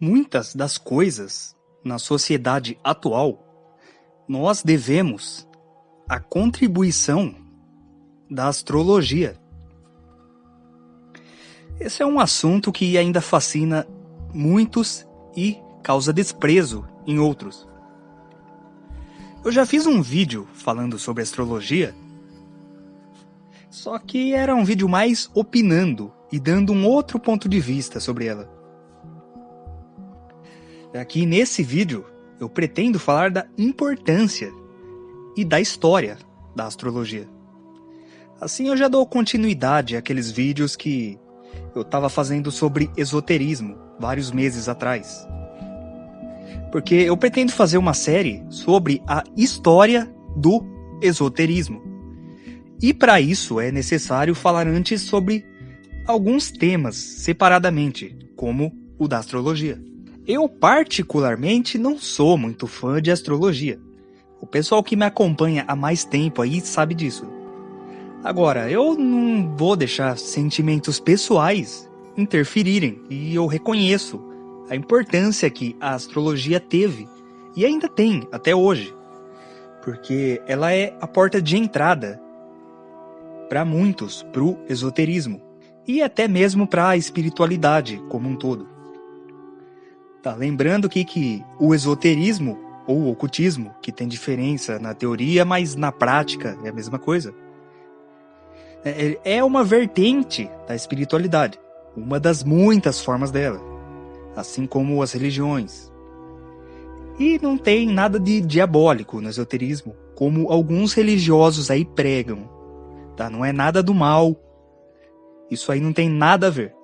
Muitas das coisas na sociedade atual nós devemos à contribuição da astrologia. Esse é um assunto que ainda fascina muitos e causa desprezo em outros. Eu já fiz um vídeo falando sobre astrologia, só que era um vídeo mais opinando e dando um outro ponto de vista sobre ela. Aqui nesse vídeo eu pretendo falar da importância e da história da astrologia. Assim eu já dou continuidade àqueles vídeos que eu estava fazendo sobre esoterismo vários meses atrás. Porque eu pretendo fazer uma série sobre a história do esoterismo. E para isso é necessário falar antes sobre alguns temas separadamente, como o da astrologia. Eu particularmente não sou muito fã de astrologia. O pessoal que me acompanha há mais tempo aí sabe disso. Agora, eu não vou deixar sentimentos pessoais interferirem, e eu reconheço a importância que a astrologia teve e ainda tem até hoje, porque ela é a porta de entrada para muitos para o esoterismo e até mesmo para a espiritualidade como um todo. Tá, lembrando aqui que o esoterismo ou ocultismo, que tem diferença na teoria, mas na prática é a mesma coisa, é uma vertente da espiritualidade, uma das muitas formas dela, assim como as religiões. E não tem nada de diabólico no esoterismo, como alguns religiosos aí pregam. Tá? Não é nada do mal. Isso aí não tem nada a ver.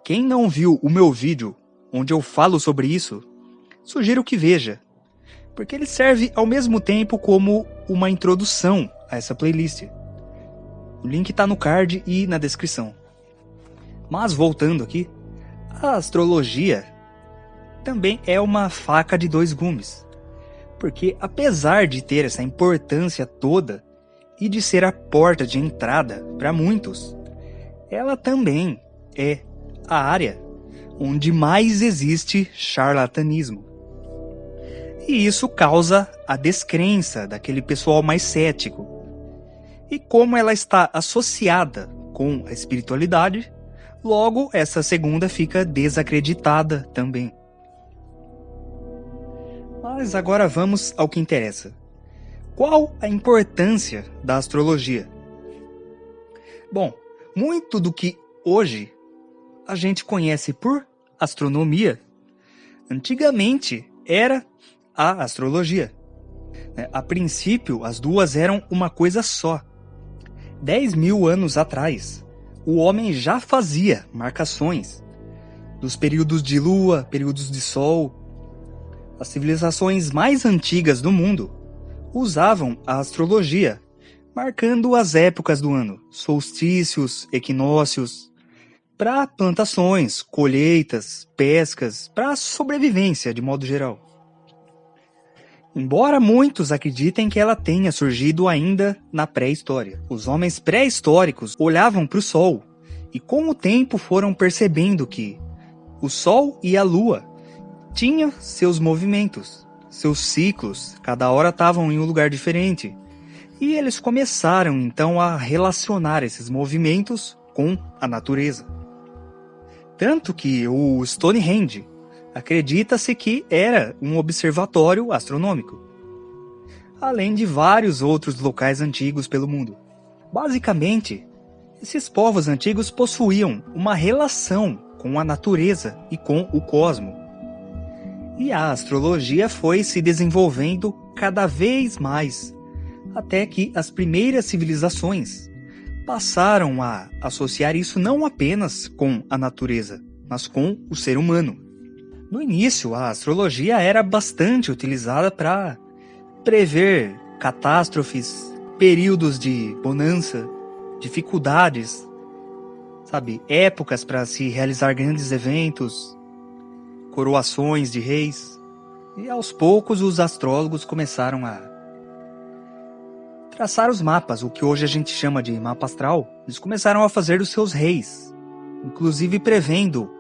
Quem não viu o meu vídeo onde eu falo sobre isso, sugiro que veja, porque ele serve ao mesmo tempo como uma introdução a essa playlist. O link está no card e na descrição. Mas voltando aqui, a astrologia também é uma faca de dois gumes, porque apesar de ter essa importância toda e de ser a porta de entrada para muitos, ela também é a área onde mais existe charlatanismo. E isso causa a descrença daquele pessoal mais cético. E como ela está associada com a espiritualidade, logo essa segunda fica desacreditada também. Mas agora vamos ao que interessa. Qual a importância da astrologia? Bom, muito do que hoje a gente conhece por astronomia, antigamente era a astrologia. A princípio, as duas eram uma coisa só. 10.000 anos atrás, o homem já fazia marcações dos períodos de lua, períodos de sol. As civilizações mais antigas do mundo usavam a astrologia, marcando as épocas do ano, solstícios, equinócios, para plantações, colheitas, pescas, para sobrevivência de modo geral. Embora muitos acreditem que ela tenha surgido ainda na pré-história. Os homens pré-históricos olhavam para o Sol e com o tempo foram percebendo que o Sol e a Lua tinham seus movimentos, seus ciclos, cada hora estavam em um lugar diferente. E eles começaram então a relacionar esses movimentos com a natureza. Tanto que o Stonehenge acredita-se que era um observatório astronômico, além de vários outros locais antigos pelo mundo. Basicamente, esses povos antigos possuíam uma relação com a natureza e com o cosmo. E a astrologia foi se desenvolvendo cada vez mais, até que as primeiras civilizações passaram a associar isso não apenas com a natureza, mas com o ser humano. No início, a astrologia era bastante utilizada para prever catástrofes, períodos de bonança, dificuldades, épocas para se realizar grandes eventos, coroações de reis. E aos poucos os astrólogos começaram a traçar os mapas, o que hoje a gente chama de mapa astral. Eles começaram a fazer os seus reis, inclusive prevendo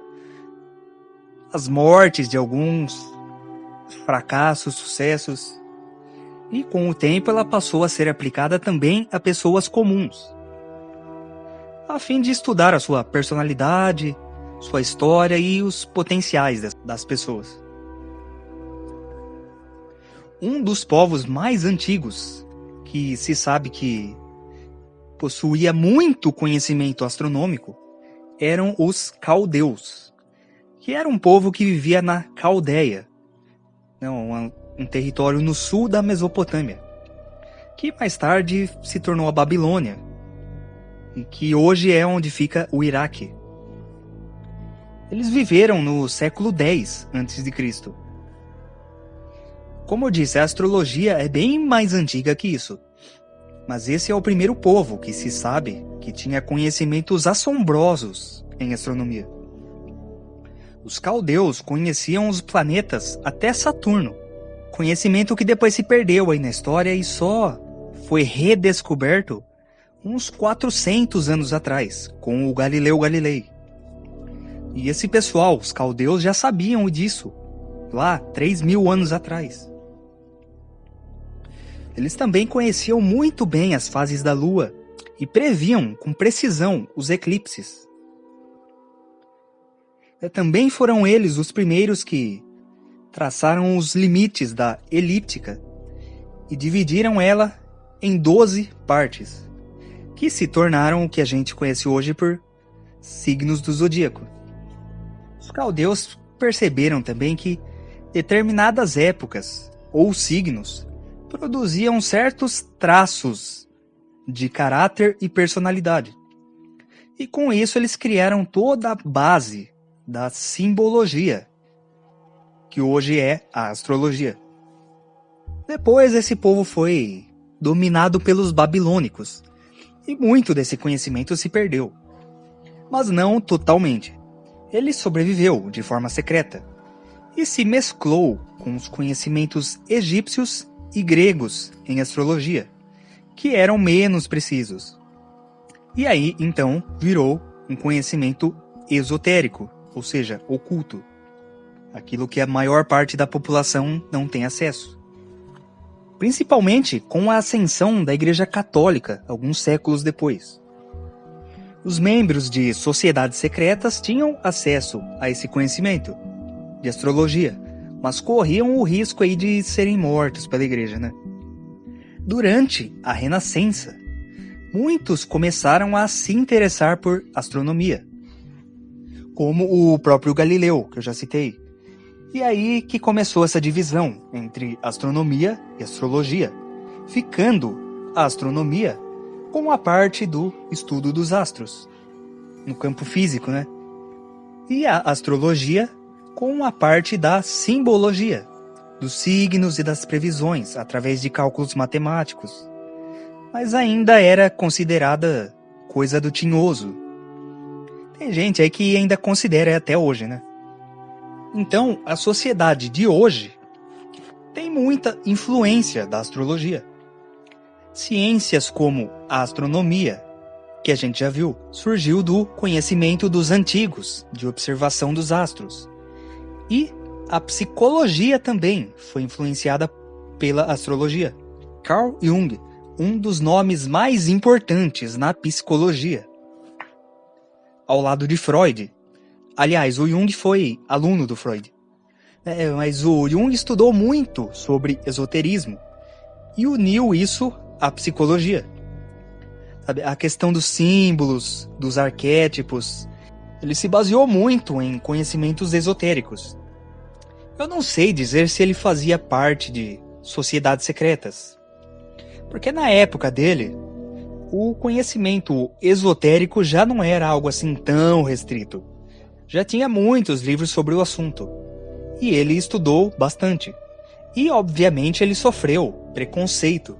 as mortes de alguns, fracassos, sucessos. E com o tempo ela passou a ser aplicada também a pessoas comuns, a fim de estudar a sua personalidade, sua história e os potenciais das pessoas. Um dos povos mais antigos, que se sabe que possuía muito conhecimento astronômico, eram os caldeus, que era um povo que vivia na Caldeia, um território no sul da Mesopotâmia, que mais tarde se tornou a Babilônia, e que hoje é onde fica o Iraque. Eles viveram no século X a.C. Como eu disse, a astrologia é bem mais antiga que isso. Mas esse é o primeiro povo que se sabe que tinha conhecimentos assombrosos em astronomia. Os caldeus conheciam os planetas até Saturno, conhecimento que depois se perdeu aí na história e só foi redescoberto uns 400 anos atrás, com o Galileu Galilei. E esse pessoal, os caldeus, já sabiam disso, lá 3.000 anos atrás. Eles também conheciam muito bem as fases da Lua e previam com precisão os eclipses. Também foram eles os primeiros que traçaram os limites da elíptica e dividiram ela em 12 partes, que se tornaram o que a gente conhece hoje por signos do zodíaco. Os caldeus perceberam também que determinadas épocas ou signos produziam certos traços de caráter e personalidade. E com isso eles criaram toda a base da simbologia, que hoje é a astrologia. Depois esse povo foi dominado pelos babilônicos, e muito desse conhecimento se perdeu. Mas não totalmente. Ele sobreviveu de forma secreta, e se mesclou com os conhecimentos egípcios e gregos em astrologia, que eram menos precisos. E aí, então, virou um conhecimento esotérico, ou seja, oculto. Aquilo que a maior parte da população não tem acesso. Principalmente com a ascensão da Igreja Católica, alguns séculos depois. Os membros de sociedades secretas tinham acesso a esse conhecimento de astrologia, mas corriam o risco aí de serem mortos pela igreja, né? Durante a Renascença, muitos começaram a se interessar por astronomia, como o próprio Galileu, que eu já citei. E aí que começou essa divisão entre astronomia e astrologia, ficando a astronomia como a parte do estudo dos astros, no campo físico, né? E a astrologia com a parte da simbologia, dos signos e das previsões, através de cálculos matemáticos. Mas ainda era considerada coisa do tinhoso. Tem gente aí que ainda considera até hoje, né? Então, a sociedade de hoje tem muita influência da astrologia. Ciências como a astronomia, que a gente já viu, surgiu do conhecimento dos antigos, de observação dos astros. E a psicologia também foi influenciada pela astrologia. Carl Jung, um dos nomes mais importantes na psicologia, ao lado de Freud. Aliás, o Jung foi aluno do Freud. Mas o Jung estudou muito sobre esoterismo e uniu isso à psicologia. A questão dos símbolos, dos arquétipos, ele se baseou muito em conhecimentos esotéricos. Eu não sei dizer se ele fazia parte de sociedades secretas, porque na época dele, o conhecimento esotérico já não era algo assim tão restrito. Já tinha muitos livros sobre o assunto, e ele estudou bastante. E, obviamente, ele sofreu preconceito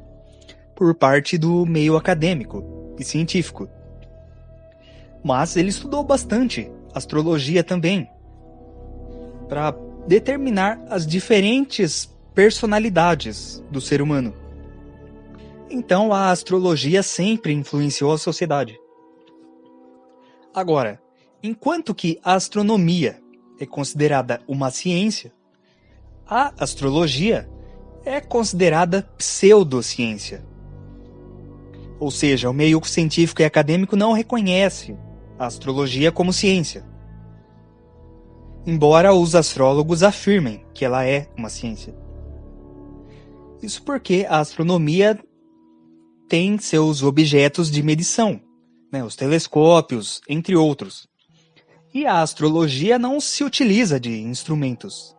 por parte do meio acadêmico e científico. Mas ele estudou bastante astrologia também, para determinar as diferentes personalidades do ser humano. Então, a astrologia sempre influenciou a sociedade. Agora, enquanto que a astronomia é considerada uma ciência, a astrologia é considerada pseudociência. Ou seja, o meio científico e acadêmico não reconhece a astrologia como ciência, embora os astrólogos afirmem que ela é uma ciência. Isso porque a astronomia tem seus objetos de medição, os telescópios, entre outros. E a astrologia não se utiliza de instrumentos,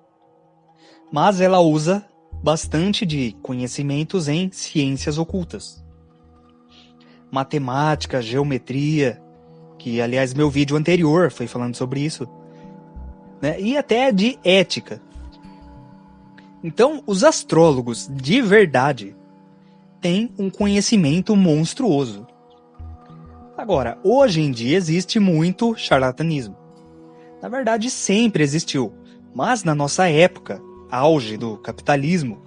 mas ela usa bastante de conhecimentos em ciências ocultas. Matemática, geometria, que aliás meu vídeo anterior foi falando sobre isso, e até de ética. Então, os astrólogos de verdade têm um conhecimento monstruoso. Agora, hoje em dia existe muito charlatanismo. Na verdade, sempre existiu, mas na nossa época, auge do capitalismo,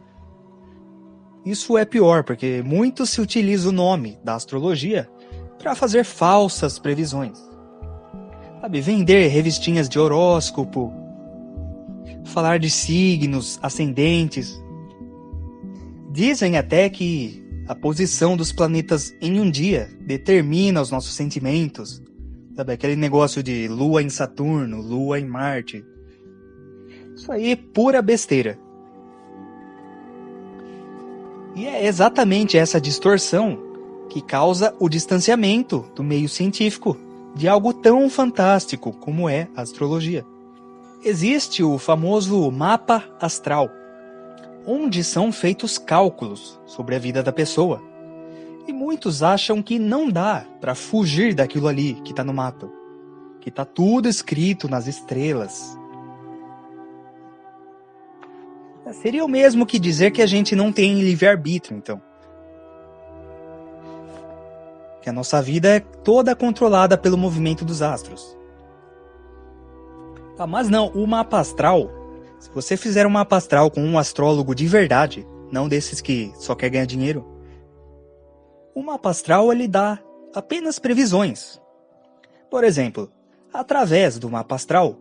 isso é pior, porque muito se utiliza o nome da astrologia para fazer falsas previsões. Vender revistinhas de horóscopo, falar de signos, ascendentes. Dizem até que a posição dos planetas em um dia determina os nossos sentimentos. Aquele negócio de Lua em Saturno, Lua em Marte. Isso aí é pura besteira. E é exatamente essa distorção que causa o distanciamento do meio científico de algo tão fantástico como é a astrologia. Existe o famoso mapa astral, onde são feitos cálculos sobre a vida da pessoa. E muitos acham que não dá para fugir daquilo ali que está no mapa, que está tudo escrito nas estrelas. Seria o mesmo que dizer que a gente não tem livre-arbítrio, então. Que a nossa vida é toda controlada pelo movimento dos astros. Mas não, o mapa astral, se você fizer um mapa astral com um astrólogo de verdade, não desses que só quer ganhar dinheiro, o mapa astral ele dá apenas previsões. Por exemplo, através do mapa astral,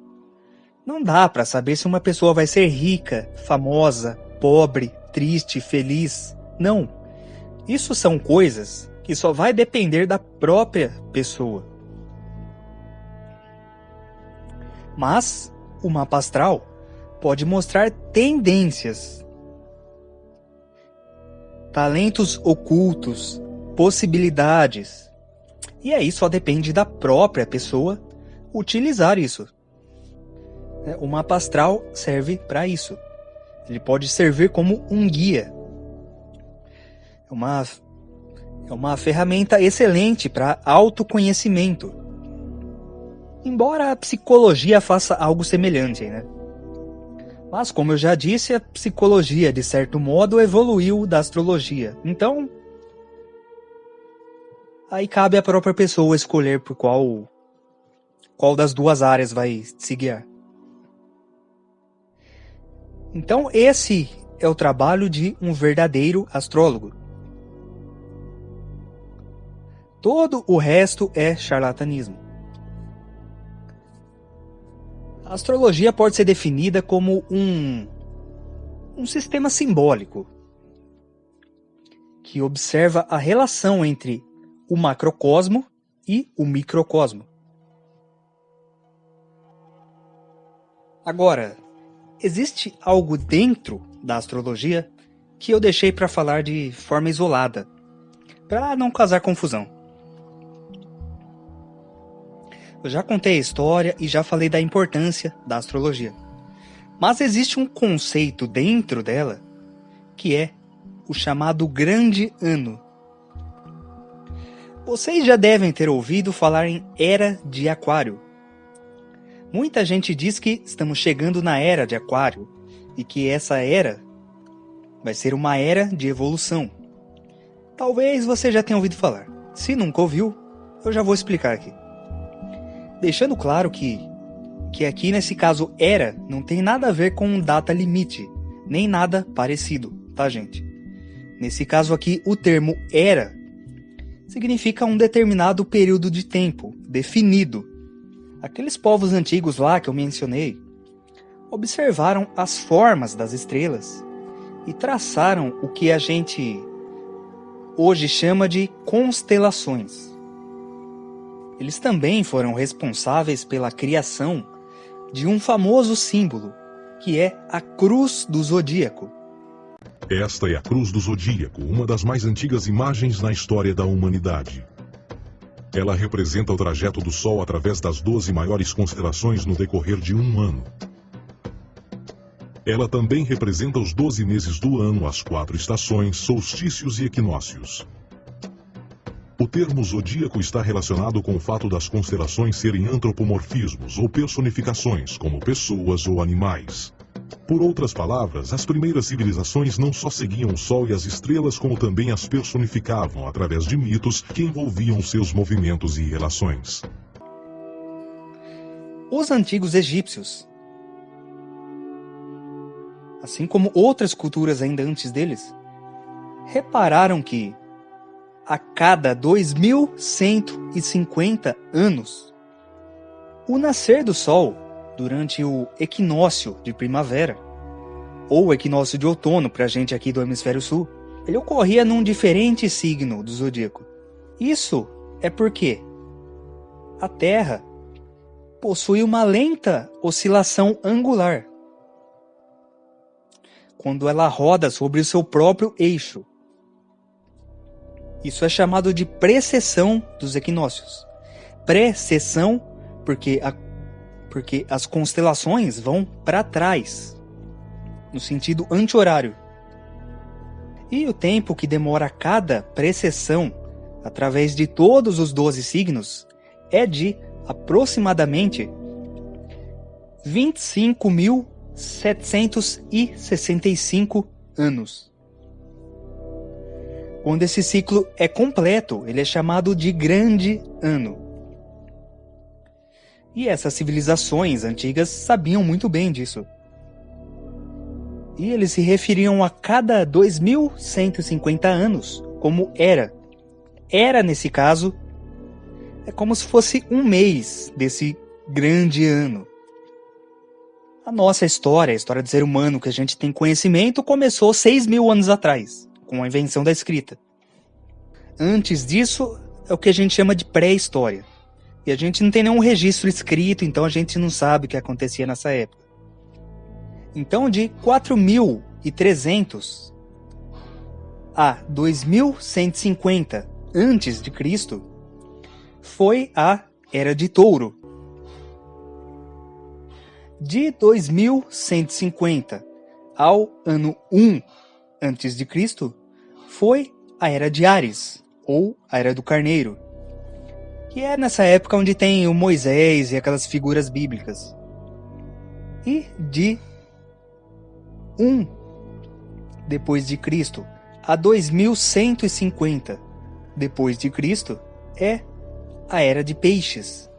não dá para saber se uma pessoa vai ser rica, famosa, pobre, triste, feliz. Não. Isso são coisas que só vai depender da própria pessoa. Mas o mapa astral pode mostrar tendências, talentos ocultos, possibilidades. E aí só depende da própria pessoa utilizar isso. O mapa astral serve para isso. Ele pode servir como um guia. É uma ferramenta excelente para autoconhecimento. Embora a psicologia faça algo semelhante, Mas, como eu já disse, a psicologia, de certo modo, evoluiu da astrologia. Então, aí cabe à própria pessoa escolher por qual das duas áreas vai se guiar. Então, esse é o trabalho de um verdadeiro astrólogo. Todo o resto é charlatanismo. A astrologia pode ser definida como um sistema simbólico que observa a relação entre o macrocosmo e o microcosmo. Agora, existe algo dentro da astrologia que eu deixei para falar de forma isolada, para não causar confusão. Eu já contei a história e já falei da importância da astrologia. Mas existe um conceito dentro dela que é o chamado Grande Ano. Vocês já devem ter ouvido falar em Era de Aquário. Muita gente diz que estamos chegando na Era de Aquário e que essa era vai ser uma era de evolução. Talvez você já tenha ouvido falar. Se nunca ouviu, eu já vou explicar aqui. Deixando claro que aqui nesse caso era não tem nada a ver com data limite, nem nada parecido, tá, gente? Nesse caso aqui, o termo era significa um determinado período de tempo, definido. Aqueles povos antigos lá que eu mencionei, observaram as formas das estrelas e traçaram o que a gente hoje chama de constelações. Eles também foram responsáveis pela criação de um famoso símbolo, que é a Cruz do Zodíaco. Esta é a Cruz do Zodíaco, uma das mais antigas imagens na história da humanidade. Ela representa o trajeto do Sol através das 12 maiores constelações no decorrer de um ano. Ela também representa os 12 meses do ano, as 4 estações, solstícios e equinócios. O termo zodíaco está relacionado com o fato das constelações serem antropomorfismos ou personificações, como pessoas ou animais. Por outras palavras, as primeiras civilizações não só seguiam o Sol e as estrelas, como também as personificavam através de mitos que envolviam seus movimentos e relações. Os antigos egípcios, assim como outras culturas ainda antes deles, repararam que a cada 2150 anos, o nascer do Sol, durante o equinócio de primavera, ou equinócio de outono para a gente aqui do hemisfério sul, ele ocorria num diferente signo do zodíaco. Isso é porque a Terra possui uma lenta oscilação angular, quando ela roda sobre o seu próprio eixo. Isso é chamado de precessão dos equinócios. Precessão porque as constelações vão para trás, no sentido anti-horário. E o tempo que demora cada precessão, através de todos os 12 signos, é de aproximadamente 25.765 anos. Quando esse ciclo é completo, ele é chamado de Grande Ano. E essas civilizações antigas sabiam muito bem disso. E eles se referiam a cada 2150 anos como era. Era, nesse caso, é como se fosse um mês desse grande ano. A nossa história, a história do ser humano que a gente tem conhecimento, começou 6.000 anos atrás, com a invenção da escrita. Antes disso, é o que a gente chama de pré-história. E a gente não tem nenhum registro escrito, então a gente não sabe o que acontecia nessa época. Então, de 4.300 a 2.150 antes de Cristo, foi a Era de Touro. De 2150 ao ano 1 antes de Cristo, foi a Era de Áries, ou a Era do Carneiro, que é nessa época onde tem o Moisés e aquelas figuras bíblicas. E de 1 depois de Cristo a 2150 depois de Cristo é a Era de Peixes,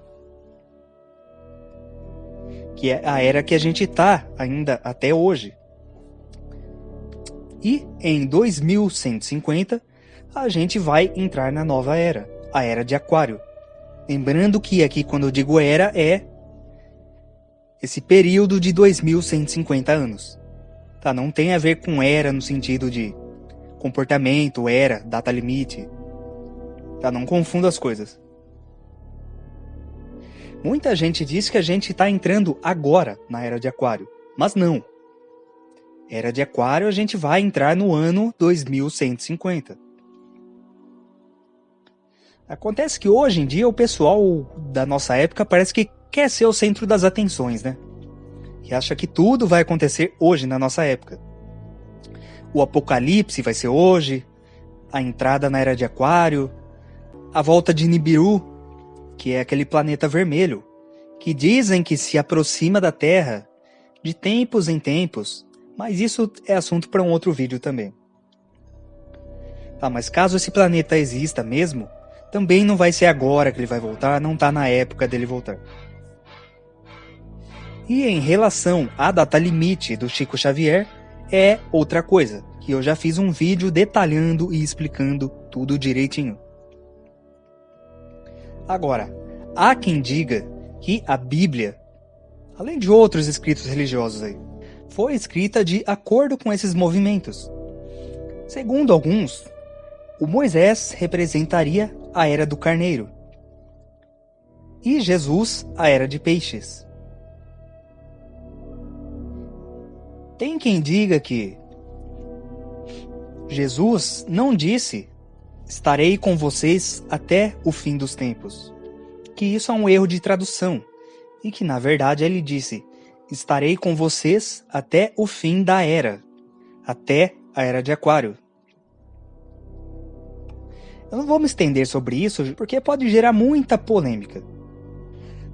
que é a era que a gente está ainda até hoje. E em 2150 a gente vai entrar na nova era, a Era de Aquário. Lembrando que aqui, quando eu digo era, é esse período de 2150 anos. Tá? Não tem a ver com era no sentido de comportamento, era, data limite. Tá? Não confunda as coisas. Muita gente diz que a gente está entrando agora na Era de Aquário, mas não. Era de Aquário a gente vai entrar no ano 2150. Acontece que hoje em dia o pessoal da nossa época parece que quer ser o centro das atenções, né? E acha que tudo vai acontecer hoje na nossa época. O apocalipse vai ser hoje, a entrada na Era de Aquário, a volta de Nibiru, que é aquele planeta vermelho, que dizem que se aproxima da Terra de tempos em tempos, mas isso é assunto para um outro vídeo também. Tá, mas caso esse planeta exista mesmo, também não vai ser agora que ele vai voltar, não está na época dele voltar. E em relação à data limite do Chico Xavier, é outra coisa, que eu já fiz um vídeo detalhando e explicando tudo direitinho. Agora, há quem diga que a Bíblia, além de outros escritos religiosos aí, foi escrita de acordo com esses movimentos. Segundo alguns, o Moisés representaria a era do carneiro e Jesus a era de peixes. Tem quem diga que Jesus não disse "estarei com vocês até o fim dos tempos", que isso é um erro de tradução, e que na verdade ele disse "estarei com vocês até o fim da era", até a era de Aquário. Eu não vou me estender sobre isso porque pode gerar muita polêmica.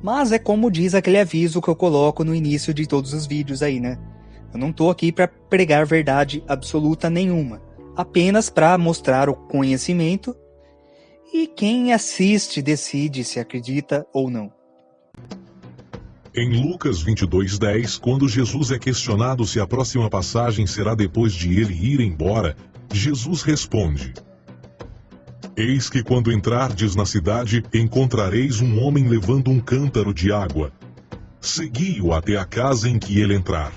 Mas é como diz aquele aviso que eu coloco no início de todos os vídeos aí, né? Eu não tô aqui para pregar verdade absoluta nenhuma, apenas para mostrar o conhecimento e quem assiste decide se acredita ou não. Em Lucas 22:10, quando Jesus é questionado se a próxima passagem será depois de ele ir embora, Jesus responde: "Eis que quando entrardes na cidade, encontrareis um homem levando um cântaro de água. Segui-o até a casa em que ele entrar."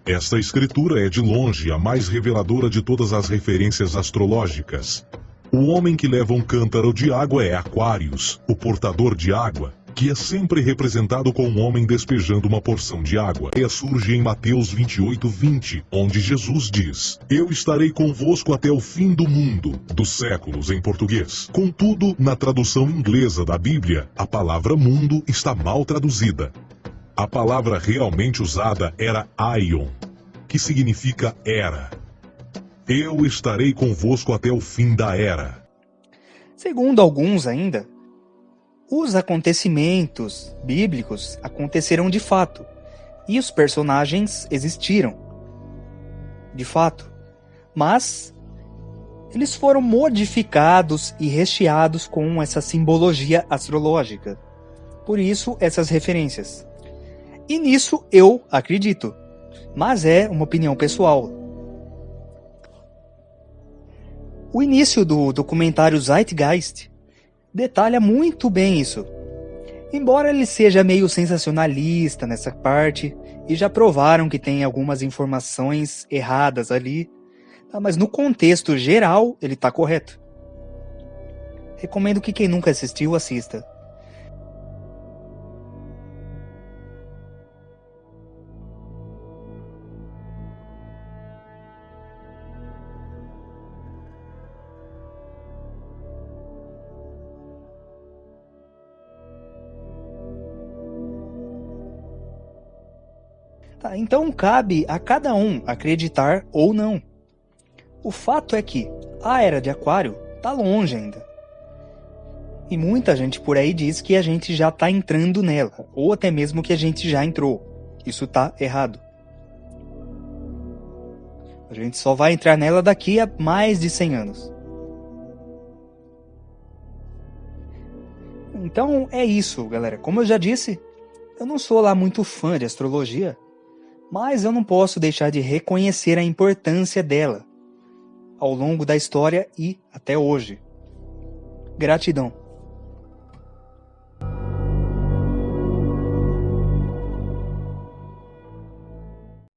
Esta escritura é de longe a mais reveladora de todas as referências astrológicas. O homem que leva um cântaro de água é Aquários, o portador de água, que é sempre representado com um homem despejando uma porção de água. E surge em Mateus 28:20, onde Jesus diz: "Eu estarei convosco até o fim do mundo", dos séculos em português. Contudo, na tradução inglesa da Bíblia, a palavra mundo está mal traduzida. A palavra realmente usada era aion, que significa era. Eu estarei convosco até o fim da era. Segundo alguns ainda, os acontecimentos bíblicos aconteceram de fato, e os personagens existiram, de fato, mas eles foram modificados e recheados com essa simbologia astrológica. Por isso, essas referências. E nisso eu acredito, mas é uma opinião pessoal. O início do documentário Zeitgeist detalha muito bem isso. Embora ele seja meio sensacionalista nessa parte, e já provaram que tem algumas informações erradas ali, mas no contexto geral ele está correto. Recomendo que quem nunca assistiu assista. Tá, então cabe a cada um acreditar ou não. O fato é que a era de Aquário está longe ainda. E muita gente por aí diz que a gente já está entrando nela, ou até mesmo que a gente já entrou. Isso está errado. A gente só vai entrar nela daqui a mais de 100 anos. Então é isso, galera. Como eu já disse, eu não sou lá muito fã de astrologia, mas eu não posso deixar de reconhecer a importância dela ao longo da história e até hoje. Gratidão.